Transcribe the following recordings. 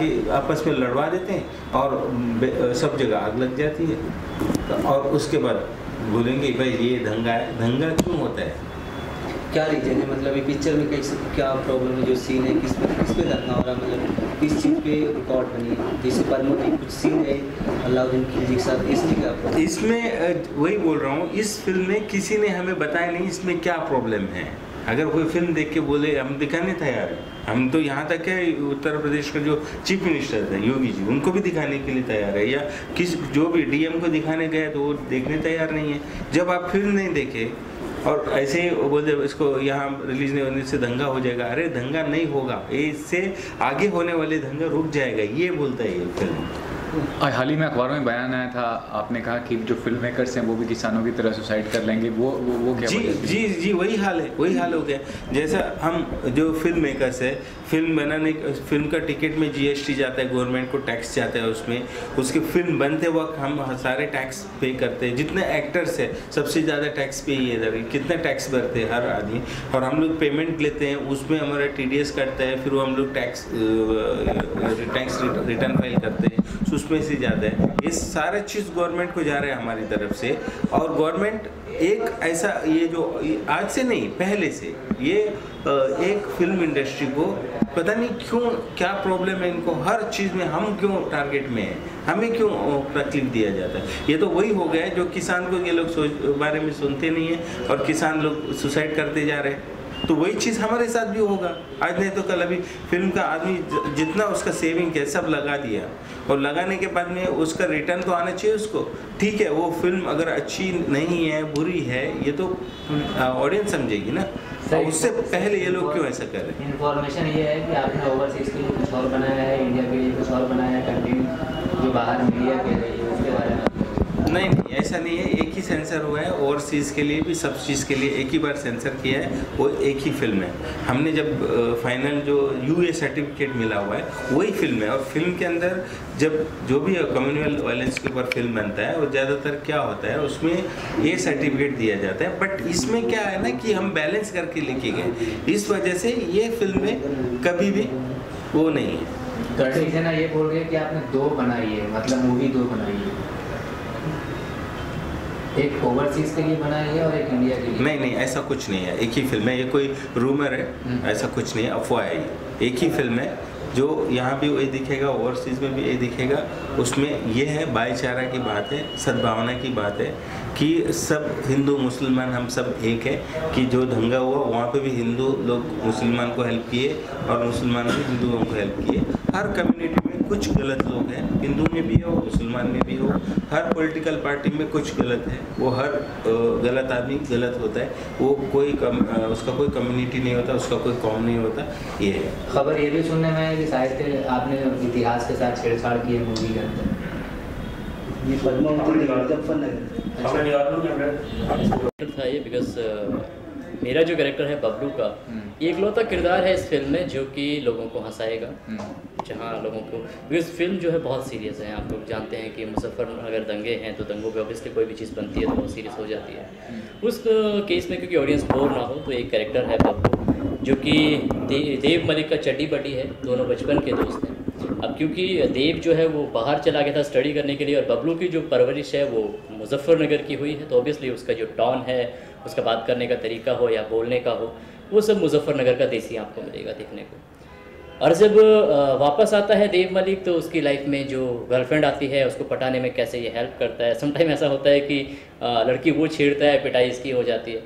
ताकि आपस में लड़वा देते हैं और सब जगह आग लग जाती है और उसके बाद बोलेंगे भाई ये दंगा है। दंगा क्यों होता है? क्या रीजन है, मतलब ये पिक्चर में कैसे क्या प्रॉब्लम है, जो सीन है किस पे दंगा हो रहा है, मतलब किस चीज़ पे रिकॉर्ड बनी है? जैसे परमो की कुछ सीन है अलाउद्दीन खिलजी के साथ, इसमें क्या प्रॉब्लम? इसमें वही बोल रहा हूँ, इस फिल्म में किसी ने हमें बताया नहीं इसमें क्या प्रॉब्लम है। अगर कोई फिल्म देख के बोले हम दिखाने तैयार हैं, हम तो यहाँ तक है उत्तर प्रदेश का जो चीफ मिनिस्टर थे योगी जी, उनको भी दिखाने के लिए तैयार है, या किस जो भी डीएम को दिखाने गए तो वो देखने तैयार नहीं है। जब आप फिल्म नहीं देखे और ऐसे ही बोलते इसको यहाँ रिलीज नहीं होने से दंगा हो जाएगा, अरे दंगा नहीं होगा, इससे आगे होने वाले दंगा रुक जाएगा, ये बोलता है ये फिल्म। हाल ही में अखबारों में बयान आया था, आपने कहा कि जो फिल्म मेकर्स हैं वो भी किसानों की तरह सुसाइड कर लेंगे, वो क्या? जी वही हाल है, वही हाल हो गया। जैसा हम जो फिल्म मेकर्स है, फिल्म का टिकट में जीएसटी जाता है, गवर्नमेंट को टैक्स जाता है, उसमें उसकी फिल्म बनते वक्त हम सारे टैक्स पे करते हैं। जितने एक्टर्स है सबसे ज़्यादा टैक्स पे ही है, कितना टैक्स भरते हैं हर आदमी, और हम लोग पेमेंट लेते हैं, उसमें हमारा टीडीएस कटता है, फिर वो हम लोग टैक्स रिटर्न फाइल करते हैं, उसमें से ज़्यादा है। ये सारा चीज़ गवर्नमेंट को जा रहा है हमारी तरफ से, और गवर्नमेंट एक ऐसा ये जो आज से नहीं पहले से ये एक फिल्म इंडस्ट्री को पता नहीं क्यों क्या प्रॉब्लम है इनको, हर चीज़ में हम क्यों टारगेट में हैं, हमें क्यों तकलीफ दिया जाता है। ये तो वही हो गया है जो किसान को ये लोग बारे में सुनते नहीं हैं और किसान लोग सुसाइड करते जा रहे हैं। तो वही चीज़ हमारे साथ भी होगा, आज नहीं तो कल। अभी फिल्म का आदमी जितना उसका सेविंग है सब लगा दिया, और लगाने के बाद में उसका रिटर्न तो आना चाहिए उसको। ठीक है, वो फिल्म अगर अच्छी नहीं है, बुरी है, ये तो ऑडियंस समझेगी ना। और उससे पहले ये लोग क्यों ऐसा कर रहे हैं? इन्फॉर्मेशन ये है कि आपने ओवरसीज के लिए कुछ और बनाया है, इंडिया के लिए कुछ और बनाया है, कंटेंट जो बाहर मीडिया के रही है उसके बारे में? नहीं, ऐसा नहीं है, एक ही सेंसर हुआ है, ओवरसीज़ के लिए भी, सब चीज़ के लिए एक ही बार सेंसर किया है, वो एक ही फिल्म है। हमने जब फाइनल जो यूए सर्टिफिकेट मिला हुआ है वही फिल्म है, और फिल्म के अंदर जब जो भी कम्युनल वायलेंस के ऊपर फिल्म बनता है और ज़्यादातर क्या होता है उसमें ये सर्टिफिकेट दिया जाता है। बट इसमें क्या है ना कि हम बैलेंस करके लेके गए, इस वजह से ये फिल्म में कभी भी वो नहीं है। तो ना ये बोल रहे कि आपने दो बनाई है, मतलब मूवी दो बनाई है, एक ओवरसीज के लिए बनाई है और एक इंडिया के लिए? नहीं, ऐसा कुछ नहीं है, एक ही फिल्म है, ये कोई रूमर है, ऐसा कुछ नहीं है, अफवाह है। एक ही फिल्म है, जो यहाँ भी वही दिखेगा, ओवरसीज़ में भी यही दिखेगा। उसमें ये है भाईचारा की बात है, सद्भावना की बात है कि सब हिंदू मुसलमान हम सब एक है, कि जो दंगा हुआ वहाँ पे भी हिंदू लोग मुसलमान को हेल्प किए और मुसलमान भी हिंदुओं को हेल्प किए। हर कम्युनिटी में कुछ गलत लोग हैं, हिंदू में भी हो, मुसलमान में भी हो, हर पॉलिटिकल पार्टी में कुछ गलत है, वो हर गलत आदमी गलत होता है, वो कोई उसका कोई कम्युनिटी नहीं होता, उसका कोई कौम नहीं होता। ये है खबर ये भी सुनने में है कि शायद आपने इतिहास के साथ छेड़छाड़ की है मूवी के अंदर। ये पद्मावती था ये, बिकॉज मेरा जो कैरेक्टर है बबलू का, ये इकलौता किरदार है इस फिल्म में जो कि लोगों को हंसाएगा, जहाँ लोगों को, बिकॉज फिल्म जो है बहुत सीरियस है। आप लोग जानते हैं कि मुजफ्फरनगर दंगे हैं तो दंगों पे ऑब्वियसली कोई भी चीज़ बनती है तो बहुत सीरियस हो जाती है। उस केस में क्योंकि ऑडियंस बोर ना हो तो एक कैरेक्टर है बबलू जो कि देव मलिक का चड्डी बड्डी है, दोनों बचपन के दोस्त हैं। अब क्योंकि देव जो है वो बाहर चला गया था स्टडी करने के लिए और बबलू की जो परवरिश है वो मुजफ्फरनगर की हुई है, तो ऑब्वियसली उसका जो टॉन है, उसका बात करने का तरीका हो या बोलने का हो, वो सब मुजफ्फरनगर का देसी आपको मिलेगा देखने को। और जब वापस आता है देव मलिक तो उसकी लाइफ में जो गर्लफ्रेंड आती है उसको पटाने में कैसे ये हेल्प करता है। समटाइम ऐसा होता है कि लड़की वो छेड़ता है, पिटाई इसकी हो जाती है,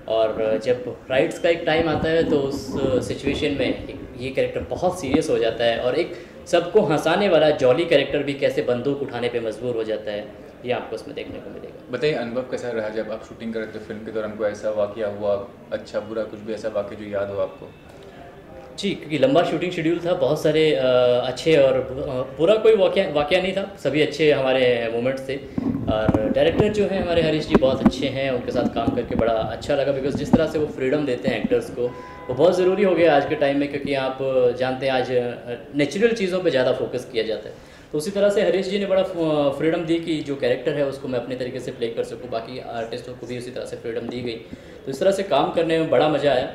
और जब राइट्स का एक टाइम आता है तो उस सिचुएशन में ये कैरेक्टर बहुत सीरियस हो जाता है, और एक सबको हंसाने वाला जॉली कैरेक्टर भी कैसे बंदूक उठाने पे मजबूर हो जाता है, ये आपको उसमें देखने को मिलेगा। बताइए अनुभव कैसा रहा जब आप शूटिंग कर रहे थे फिल्म के दौरान? कोई ऐसा वाकया हुआ, अच्छा बुरा, कुछ भी ऐसा वाकया जो याद हो आपको? जी, क्योंकि लंबा शूटिंग शेड्यूल था, बहुत सारे अच्छे और पूरा कोई वाकया नहीं था, सभी अच्छे हमारे मोमेंट्स थे। और डायरेक्टर जो हैं हमारे हरीश जी बहुत अच्छे हैं, उनके साथ काम करके बड़ा अच्छा लगा, बिकॉज जिस तरह से वो फ्रीडम देते हैं एक्टर्स को वो बहुत ज़रूरी हो गया आज के टाइम में, क्योंकि आप जानते हैं आज नेचुरल चीज़ों पे ज़्यादा फोकस किया जाता है। तो उसी तरह से हरीश जी ने बड़ा फ्रीडम दी कि जो कैरेक्टर है उसको मैं अपने तरीके से प्ले कर सकूँ, बाकी आर्टिस्टों को भी उसी तरह से फ्रीडम दी गई, तो इस तरह से काम करने में बड़ा मज़ा आया।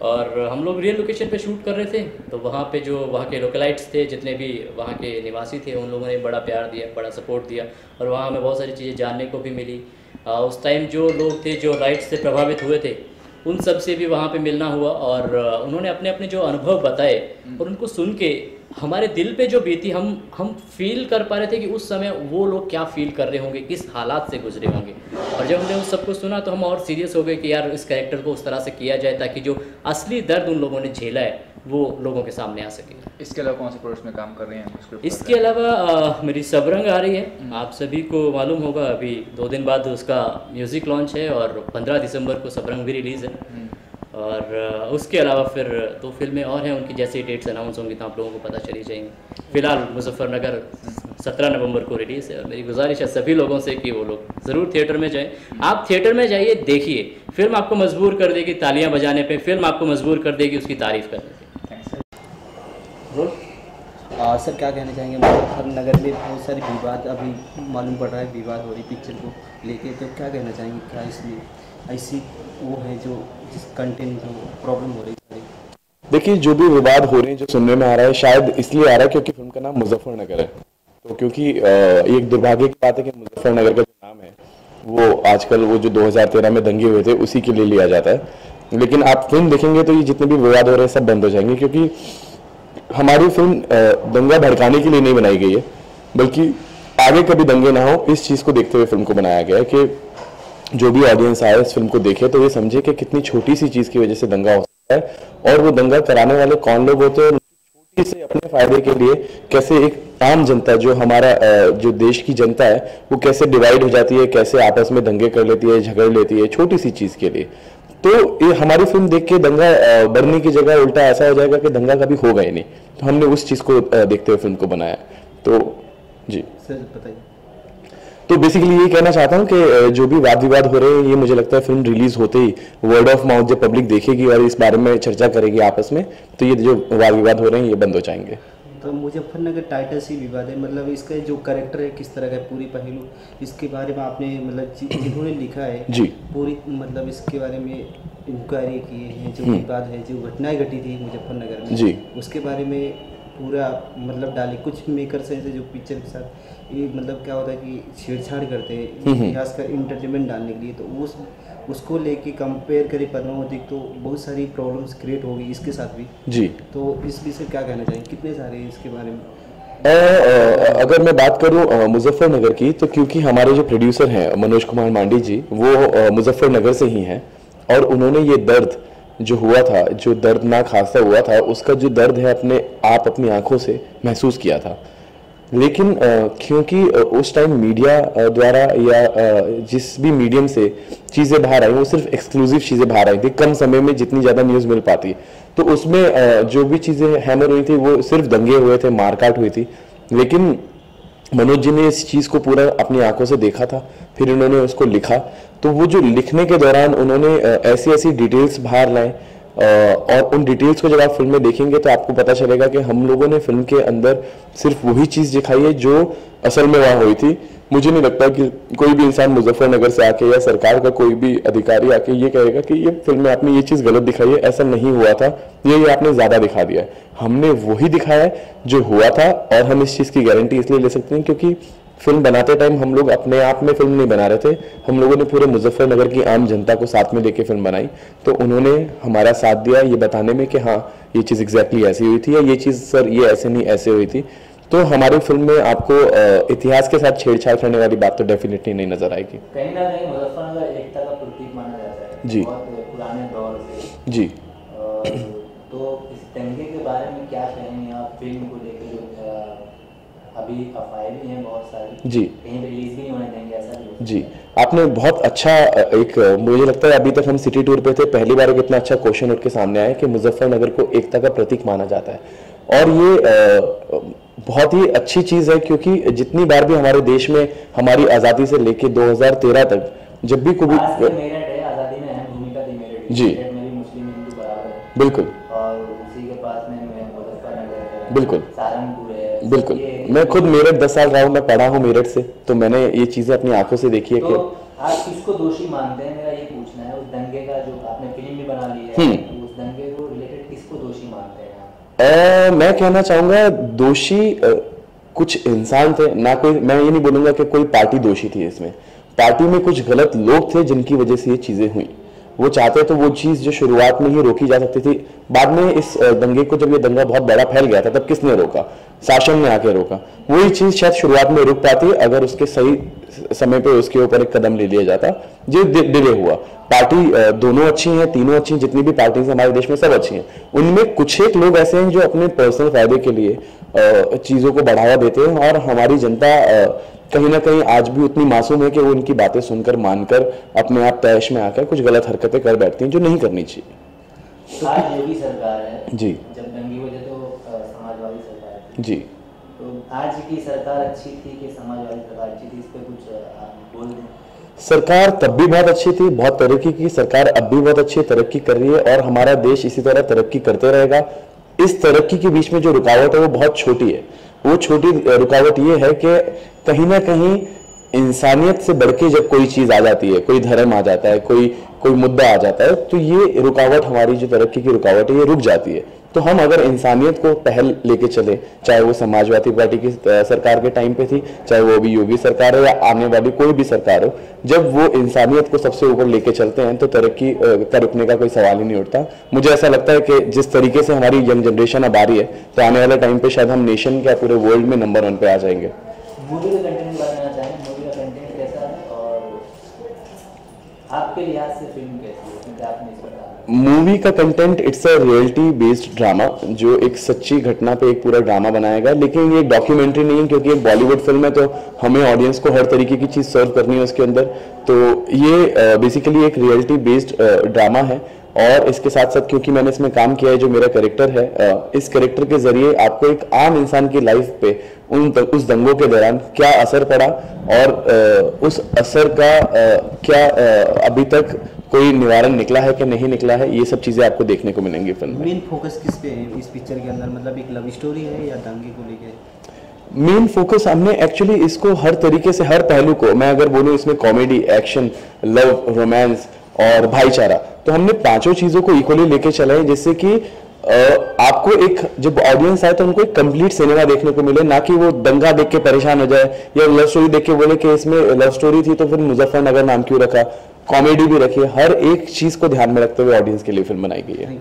और हम लोग रियल लोकेशन पे शूट कर रहे थे, तो वहाँ पे जो वहाँ के लोकलाइट्स थे, जितने भी वहाँ के निवासी थे, उन लोगों ने बड़ा प्यार दिया, बड़ा सपोर्ट दिया और वहाँ हमें बहुत सारी चीज़ें जानने को भी मिली। उस टाइम जो लोग थे जो राइट्स से प्रभावित हुए थे, उन सब से भी वहाँ पे मिलना हुआ और उन्होंने अपने अपने जो अनुभव बताए और उनको सुन के हमारे दिल पे जो बीती, हम फील कर पा रहे थे कि उस समय वो लोग क्या फील कर रहे होंगे, किस हालात से गुजरे होंगे। और जब हमने उस सबको सुना तो हम और सीरियस हो गए कि यार इस कैरेक्टर को उस तरह से किया जाए ताकि जो असली दर्द उन लोगों ने झेला है वो लोगों के सामने आ सके। इसके अलावा कौन से प्रोजेक्ट में काम कर रहे हैं? इसके अलावा मेरी सबरंग आ रही है, आप सभी को मालूम होगा, अभी 2 दिन बाद उसका म्यूज़िक लॉन्च है और 15 दिसंबर को सबरंग भी रिलीज़ है। और उसके अलावा फिर 2 फिल्में और हैं, उनकी जैसे ही डेट्स अनाउंस होंगी तो आप लोगों को पता चली जाएंगी। फिलहाल मुजफ्फरनगर 17 नवंबर को रिलीज़ है और मेरी गुजारिश है सभी लोगों से कि वो लोग ज़रूर थिएटर में जाएं। आप थिएटर में जाइए, देखिए, फिल्म आपको मजबूर कर देगी तालियां बजाने पे, फिल्म आपको मजबूर कर देगी उसकी तारीफ़ करने पे। सर क्या कहना चाहेंगे? मुजफ्फरनगर में बहुत सारी विवाद अभी मालूम पड़ रहा है, विवाद हो रही पिक्चर को लेके, तो क्या कहना चाहेंगे? क्या इसमें ऐसी वो है जो जिस कंटेंट जो प्रॉब्लम हो रही है? देखिए, जो भी विवाद हो रहे हैं, जो सुनने में आ रहा है, शायद इसलिए आ रहा है क्योंकि फिल्म का नाम मुजफ्फरनगर है। तो क्योंकि एक दुर्भाग्य की बात है कि मुजफ्फरनगर का जो नाम है वो आजकल वो जो 2013 में दंगे हुए थे उसी के लिए लिया जाता है। लेकिन आप फिल्म देखेंगे तो ये जितने भी विवाद हो रहे हैं सब बंद हो जाएंगे, क्योंकि हमारी फिल्म दंगा भड़काने के लिए नहीं बनाई गई है, बल्कि आगे कभी दंगे ना हो इस चीज़ को देखते हुए फिल्म को बनाया गया है कि जो भी ऑडियंस आए इस फिल्म को देखे तो ये समझे कि कितनी छोटी सी चीज़ की वजह से दंगा हो सकता है और वो दंगा कराने वाले कौन लोग होते हैं और छोटी से अपने फायदे के लिए कैसे एक आम जनता जो हमारा जो देश की जनता है वो कैसे डिवाइड हो जाती है, कैसे आपस में दंगे कर लेती है, झगड़ लेती है छोटी सी चीज़ के लिए। तो ये हमारी फिल्म देख के दंगा बढ़ने की जगह उल्टा ऐसा हो जाएगा कि दंगा कभी होगा ही नहीं। तो हमने उस चीज़ को देखते हुए फिल्म को बनाया। तो जी सर बताइए। तो बेसिकली ये कहना चाहता हूँ कि जो भी वाद विवाद हो रहे हैं ये मुझे लगता है फिल्म रिलीज होते ही वर्ड ऑफ माउथ जब पब्लिक देखेगी और इस बारे में चर्चा करेगी आपस में, तो ये जो वाद विवाद हो रहे हैं ये बंद हो जाएंगे। तो मुजफ्फरनगर टाइटल से विवाद है, मतलब इसका जो कैरेक्टर है किस तरह का पूरी पहलू, इसके बारे में आपने मतलब जिन्होंने लिखा है जी पूरी मतलब इसके बारे में इंक्वायरी की है, जो विवाद है, जो घटनाएं घटी थी मुजफ्फरनगर में जी उसके बारे में पूरा मतलब डाली। कुछ मेकर्स ऐसे जो पिक्चर के साथ ये मतलब क्या होता है कि छेड़छाड़ करते हैं इतिहास का इंटरटेनमेंट डालने के लिए, तो उसको लेके कंपेयर करें पद्मावती तो बहुत सारी प्रॉब्लम्स क्रिएट होगी इसके साथ भी जी। तो इस विषय क्या कहना चाहिए, कितने सारे हैं इसके बारे में? अगर मैं बात करूं मुजफ्फरनगर की, तो क्योंकि हमारे जो प्रोड्यूसर हैं मनोज कुमार मांडी जी वो मुजफ्फरनगर से ही हैं और उन्होंने ये दर्द जो हुआ था, जो दर्दनाक हादसा हुआ था, उसका जो दर्द है अपनी आंखों से महसूस किया था। लेकिन क्योंकि उस टाइम मीडिया द्वारा या जिस भी मीडियम से चीज़ें बाहर आई वो सिर्फ एक्सक्लूसिव चीज़ें बाहर आई थी, कम समय में जितनी ज़्यादा न्यूज़ मिल पाती, तो उसमें जो भी चीज़ें हैमर हुई थी वो सिर्फ दंगे हुए थे, मारकाट हुई थी। लेकिन मनोज जी ने इस चीज़ को पूरा अपनी आंखों से देखा था, फिर उन्होंने उसको लिखा। तो वो जो लिखने के दौरान उन्होंने ऐसी ऐसी डिटेल्स बाहर लाए और उन डिटेल्स को जब आप फिल्म में देखेंगे तो आपको पता चलेगा कि हम लोगों ने फिल्म के अंदर सिर्फ वही चीज़ दिखाई है जो असल में वहाँ हुई थी। मुझे नहीं लगता कि कोई भी इंसान मुजफ्फरनगर से आके या सरकार का कोई भी अधिकारी आके ये कहेगा कि ये फिल्म में आपने ये चीज़ गलत दिखाई है, ऐसा नहीं हुआ था, ये आपने ज़्यादा दिखा दिया है। हमने वही दिखाया है जो हुआ था और हम इस चीज़ की गारंटी इसलिए ले सकते हैं क्योंकि फिल्म बनाते टाइम हम लोग अपने आप में फिल्म नहीं बना रहे थे, हम लोगों ने पूरे मुजफ्फरनगर की आम जनता को साथ में लेके फिल्म बनाई। तो उन्होंने हमारा साथ दिया ये बताने में कि हाँ ये चीज़ एग्जैक्टली ऐसी हुई थी या ये चीज़ सर ये ऐसे नहीं ऐसे हुई थी। तो हमारी फिल्म में आपको इतिहास के साथ छेड़छाड़ करने वाली बात तो डेफिनेटली नहीं नजर आएगी। कहीं ना कहीं मुजफ्फरनगर एकता का प्रतीक माना जाता है जी बहुत पुराने दौर से जी। तो इस दंगे के बारे में क्या कहेंगे आप फिल्म को लेकर? अभी अफवाहें भी हैं बहुत सारी जी, कहीं रिलीज भी नहीं होने देंगे ऐसा भी जी। आपने बहुत अच्छा एक मुझे लगता है अभी तक हम सिटी टूर पे थे, पहली बार एक इतना अच्छा क्वेश्चन उठ के सामने आया कि मुजफ्फरनगर को एकता का प्रतीक माना जाता है और ये बहुत ही अच्छी चीज़ है क्योंकि जितनी बार भी हमारे देश में हमारी आज़ादी से लेके 2013 तक जब भी कोई मेरठ है, आज़ादी में अहम भूमिका थी मेरठ जी मेरी मुस्लिम हिंदू बराबर है बिल्कुल और उसी के पास में मुजफ्फरनगर है बिल्कुल सहारनपुर है बिल्कुल। मैं खुद मेरठ 10 साल रहा हूँ, मैं पढ़ा हूँ मेरठ से, तो मैंने ये चीज़ें अपनी आंखों से देखी है। तो आप किसको दोषी मानते हैं? मेरा ये पूछना है। उस दंगे का जो आपने फिल्म भी बना ली है उस दंगे दोषी मानते हैं आप? मैं कहना चाहूंगा दोषी कुछ इंसान थे ना, कोई, मैं ये नहीं बोलूंगा कि कोई पार्टी दोषी थी इसमें। पार्टी में कुछ गलत लोग थे जिनकी वजह से ये चीजें हुई। वो चाहते तो वो चीज जो शुरुआत में ही रोकी जा सकती थी, बाद में इस दंगे को, जब ये दंगा बहुत बड़ा फैल गया था तब किसने रोका? शासन ने आके रोका। वही चीज शायद शुरुआत में रुक पाती अगर उसके सही समय पे उसके ऊपर एक कदम ले लिया जाता, जो डिले हुआ। पार्टी दोनों अच्छी हैं, तीनों अच्छी हैं, जितनी भी पार्टीज हमारे देश में सब अच्छी हैं। उनमें कुछ एक लोग ऐसे हैं जो अपने पर्सनल फायदे के लिए चीजों को बढ़ावा देते हैं, और हमारी जनता कहीं ना कहीं आज भी उतनी मासूम है कि वो उनकी बातें सुनकर, मानकर अपने आप तैश में आकर कुछ गलत हरकतें कर बैठती हैं जो नहीं करनी चाहिए। आज योगी सरकार है जी, जब दंगे हुए थे तो समाजवादी सरकार थी जी। तो आज की सरकार अच्छी थी कि समाजवादी सरकार अच्छी थी, इस पे कुछ आप बोल दें। सरकार तब भी बहुत अच्छी थी, बहुत तरक्की की। सरकार अब भी बहुत अच्छी तरक्की कर रही है और हमारा देश इसी तरह तरक्की करते रहेगा। इस तरक्की के बीच में जो रुकावट है वो बहुत छोटी है। वो छोटी रुकावट ये है कि कहीं ना कहीं इंसानियत से बढ़ के जब कोई चीज आ जाती है, कोई धर्म आ जाता है, कोई मुद्दा आ जाता है, तो ये रुकावट, हमारी जो तरक्की की रुकावट है, ये रुक जाती है। तो हम अगर इंसानियत को पहल लेके चले, चाहे वो समाजवादी पार्टी की सरकार के टाइम पे थी, चाहे वो अभी योगी सरकार है या आने वाली कोई भी सरकार हो, जब वो इंसानियत को सबसे ऊपर लेके चलते हैं तो तरक्की का रुकने का कोई सवाल ही नहीं उठता। मुझे ऐसा लगता है कि जिस तरीके से हमारी यंग जनरेशन अब आ रही है, तो आने वाले टाइम पे शायद हम नेशन के पूरे वर्ल्ड में नंबर 1 पे आ जाएंगे। मूवी का कंटेंट बताना चाहें, मूवी का कंटेंट कैसा है और आपके लिहाज से फिल्म कैसी है, क्योंकि आपने इस पर मूवी का content, it's a reality based drama, जो एक सच्ची घटना पे एक पूरा ड्रामा बनाएगा। लेकिन ये एक डॉक्यूमेंट्री नहीं है, क्योंकि एक बॉलीवुड फिल्म है, तो हमें ऑडियंस को हर तरीके की चीज़ सर्व करनी है उसके अंदर। तो ये बेसिकली एक रियलिटी बेस्ड ड्रामा है। और इसके साथ साथ क्योंकि मैंने इसमें काम किया है, जो मेरा कैरेक्टर है, इस कैरेक्टर के जरिए आपको एक आम इंसान की लाइफ पे उस दंगों के दौरान क्या असर पड़ा और उस असर का क्या अभी तक कोई निवारण निकला है कि नहीं निकला है, ये सब चीज़ें आपको देखने को मिलेंगी फिल्म में। मेन फोकस किस पे है इस पिक्चर के अंदर? मतलब एक लव स्टोरी है या दंगे को लेके? मेन फोकस हमने एक्चुअली इसको हर तरीके से, हर पहलू को, मैं अगर बोलूँ इसमें कॉमेडी, एक्शन, लव, रोमांस और भाईचारा, तो हमने पांचों चीज़ों को इक्वली लेके चला है, जिससे कि आपको एक, जब ऑडियंस आए तो उनको एक कंप्लीट सिनेमा देखने को मिले, ना कि वो दंगा देख के परेशान हो जाए या लव स्टोरी देख के बोले कि इसमें लव स्टोरी थी तो फिर मुजफ्फरनगर नाम क्यों रखा। कॉमेडी भी रखी है, हर एक चीज़ को ध्यान में रखते हुए ऑडियंस के लिए फिल्म बनाई गई है।